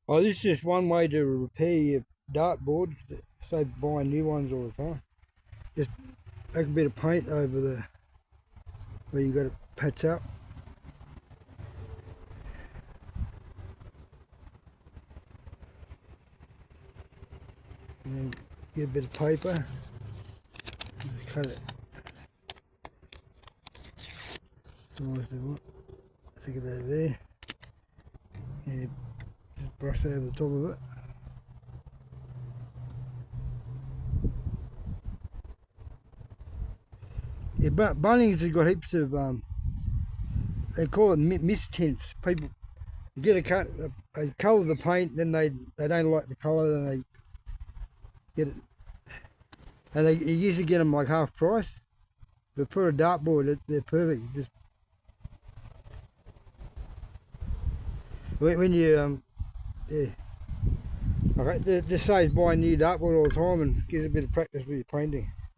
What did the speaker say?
Oh, this is just one way to repair your dartboard. Save buying new ones all the time. Just make a bit of paint over the where you got to patch up. And then get a bit of paper. Just cut it. Stick it over there. And just brush over the top of it. Yeah, but Bunnings has got heaps of they call it mist tints. People you get a cut, they colour the paint, then they don't like the colour, then they get it, and they you usually get them like half price. But for a dartboard, they're perfect. You just when you yeah, okay, just saves buying new dartboard all the time and gives a bit of practice with your painting.